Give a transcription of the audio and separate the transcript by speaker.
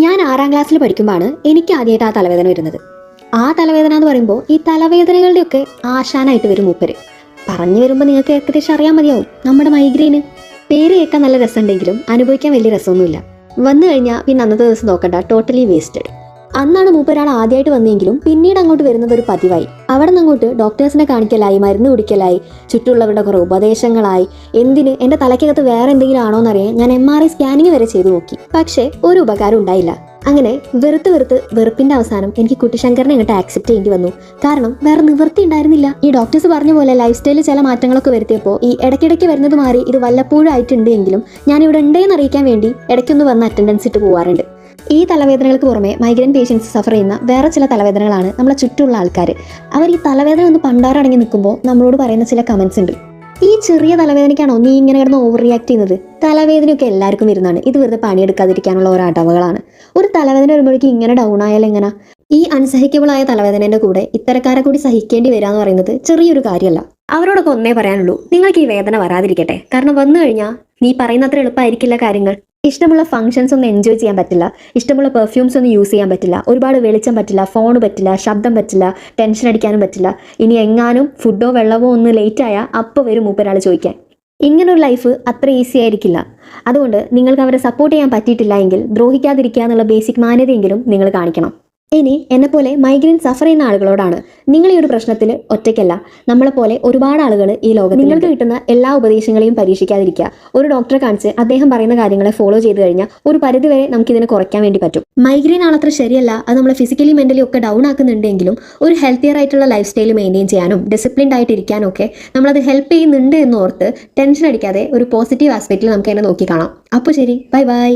Speaker 1: ഞാൻ 6ാം ക്ലാസ്സിൽ പഠിക്കുമ്പോഴാണ് എനിക്ക് ആദ്യമായിട്ട് ആ തലവേദന വരുന്നത്. ആ തലവേദന എന്ന് പറയുമ്പോൾ ഈ തലവേദനകളുടെയൊക്കെ ആശാനായിട്ട് വരും മൂപ്പര്. പറഞ്ഞു വരുമ്പോൾ നിങ്ങൾക്ക് ഏകദേശം അറിയാൻ മതിയാവും, നമ്മുടെ മൈഗ്രെയിന്. പേര് കേൾക്കാൻ നല്ല രസമുണ്ടെങ്കിലും അനുഭവിക്കാൻ വലിയ രസമൊന്നുമില്ല. വന്നു കഴിഞ്ഞാൽ പിന്നെ അന്നത്തെ ദിവസം നോക്കണ്ട, ടോട്ടലി വേസ്റ്റഡ്. അന്നാണ് മൂപ്പരാൾ ആദ്യമായിട്ട് വന്നെങ്കിലും പിന്നീട് അങ്ങോട്ട് വരുന്നത് ഒരു പതിവായി. അവിടെ നിന്ന് അങ്ങോട്ട് ഡോക്ടേഴ്സിനെ കാണിക്കലായി, മരുന്ന് കുടിക്കലായി, ചുറ്റുള്ളവരുടെ കുറേ ഉപദേശങ്ങളായി. എന്തിന്, എൻ്റെ തലയ്ക്കകത്ത് വേറെ എന്തെങ്കിലും ആണോ എന്നറിയാൻ ഞാൻ MRI സ്കാനിങ് വരെ ചെയ്തു നോക്കി. പക്ഷേ ഒരു ഉപകാരം ഉണ്ടായില്ല. അങ്ങനെ വെറുപ്പിന്റെ അവസാനം എനിക്ക് കുട്ടിശങ്കറിനെ ഇങ്ങോട്ട് ആക്സെപ്റ്റ് ചെയ്യേണ്ടി വന്നു. കാരണം വേറെ നിവൃത്തി ഉണ്ടായിരുന്നില്ല. ഈ ഡോക്ടേഴ്സ് പറഞ്ഞ പോലെ ലൈഫ് സ്റ്റൈലിൽ ചില മാറ്റങ്ങളൊക്കെ വരുത്തിയപ്പോൾ ഈ ഇടയ്ക്കിടയ്ക്ക് വരുന്നത് മാറി ഇത് വല്ലപ്പോഴും ആയിട്ടുണ്ട് എങ്കിലും ഞാൻ ഇവിടെ ഉണ്ടെന്ന് അറിയിക്കാൻ വേണ്ടി ഇടയ്ക്കൊന്ന് വന്ന് അറ്റൻഡൻസ് ഇട്ട് പോകാറുണ്ട്. ഈ തലവേദനകൾക്ക് പുറമെ മൈഗ്രെയിൻ പേഷ്യൻസ് സഫർ ചെയ്യുന്ന വേറെ ചില തലവേദനകളാണ് നമ്മളെ ചുറ്റുമുള്ള ആൾക്കാർ. അവർ ഈ തലവേദന ഒന്ന് പണ്ടാറടങ്ങി നിൽക്കുമ്പോൾ നമ്മളോട് പറയുന്ന ചില കമൻസ് ഉണ്ട്. ഈ ചെറിയ തലവേദനയ്ക്കാണോ നീ ഇങ്ങനെ കിടന്ന് ഓവർ റിയാക്ട് ചെയ്യുന്നത്? തലവേദനയൊക്കെ എല്ലാവർക്കും വരുന്നതാണ്. ഇത് വെറുതെ പണിയെടുക്കാതിരിക്കാനുള്ള ഓരോ അടവുകളാണ്. ഒരു തലവേദന വരുമ്പോഴേക്കും ഇങ്ങനെ ഡൗൺ ആയാലും എങ്ങനെ? ഈ അൺസഹിക്കബിൾ ആയ തലവേദനേൻ്റെ കൂടെ ഇത്തരക്കാരെ കൂടി സഹിക്കേണ്ടി വരിക എന്ന് പറയുന്നത് ചെറിയൊരു കാര്യമല്ല. അവരോടൊക്കെ ഒന്നേ പറയാനുള്ളൂ, നിങ്ങൾക്ക് ഈ വേദന വരാതിരിക്കട്ടെ. കാരണം വന്നു കഴിഞ്ഞാൽ നീ പറയുന്നത്ര എളുപ്പമായിരിക്കില്ല കാര്യങ്ങൾ. ഇഷ്ടമുള്ള ഫംഗ്ഷൻസ് ഒന്നും എൻജോയ് ചെയ്യാൻ പറ്റില്ല, ഇഷ്ടമുള്ള പെർഫ്യൂംസ് ഒന്നും യൂസ് ചെയ്യാൻ പറ്റില്ല, ഒരുപാട് വെളിച്ചം പറ്റില്ല, ഫോൺ പറ്റില്ല, ശബ്ദം പറ്റില്ല, ടെൻഷൻ അടിക്കാനും പറ്റില്ല. ഇനി എങ്ങാനും ഫുഡോ വെള്ളമോ ഒന്ന് ലേറ്റ് ആയാൽ അപ്പോൾ വരും മൂപ്പരാൾ ചോദിക്കാൻ. ഇങ്ങനൊരു ലൈഫ് അത്ര ഈസി ആയിരിക്കില്ല. അതുകൊണ്ട് നിങ്ങൾക്ക് അവരെ സപ്പോർട്ട് ചെയ്യാൻ പറ്റിയിട്ടില്ല എങ്കിൽ ദ്രോഹിക്കാതിരിക്കുക എന്നുള്ള ബേസിക് മാന്യതയെങ്കിലും നിങ്ങൾ കാണിക്കണം. ഇനി എന്നെപ്പോലെ മൈഗ്രെയിൻ സഫർ ചെയ്യുന്ന ആളുകളോടാണ്, നിങ്ങൾ ഈ ഒരു പ്രശ്നത്തിൽ ഒറ്റയ്ക്കല്ല. നമ്മളെപ്പോലെ ഒരുപാട് ആളുകൾ ഈ ലോകത്ത്. നിങ്ങൾക്ക് കിട്ടുന്ന എല്ലാ ഉപദേശങ്ങളെയും പരീക്ഷിക്കാതിരിക്കുക. ഒരു ഡോക്ടറെ കാണിച്ച് അദ്ദേഹം പറയുന്ന കാര്യങ്ങളെ ഫോളോ ചെയ്ത് കഴിഞ്ഞാൽ ഒരു പരിധിവരെ നമുക്കിതിനെ കുറയ്ക്കാൻ വേണ്ടി പറ്റും. മൈഗ്രെയിൻ ആളത്ര ശരിയല്ല, അത് നമ്മളെ ഫിസിക്കലി മെന്റലി ഒക്കെ ഡൗൺ ആക്കുന്നുണ്ടെങ്കിലും ഒരു ഹെൽത്തിയർ ആയിട്ടുള്ള ലൈഫ് സ്റ്റൈൽ മെയിൻറ്റെയിൻ ചെയ്യാനും ഡിസിപ്ലിൻഡ് ആയിട്ടിരിക്കാനും ഒക്കെ നമ്മളത് ഹെൽപ്പ് ചെയ്യുന്നുണ്ട് എന്നോർത്ത് ടെൻഷൻ അടിക്കാതെ ഒരു പോസിറ്റീവ് ആസ്പെക്റ്റിൽ നമുക്ക് അതിനെ നോക്കി കാണാം. അപ്പോൾ ശരി, ബൈ ബൈ.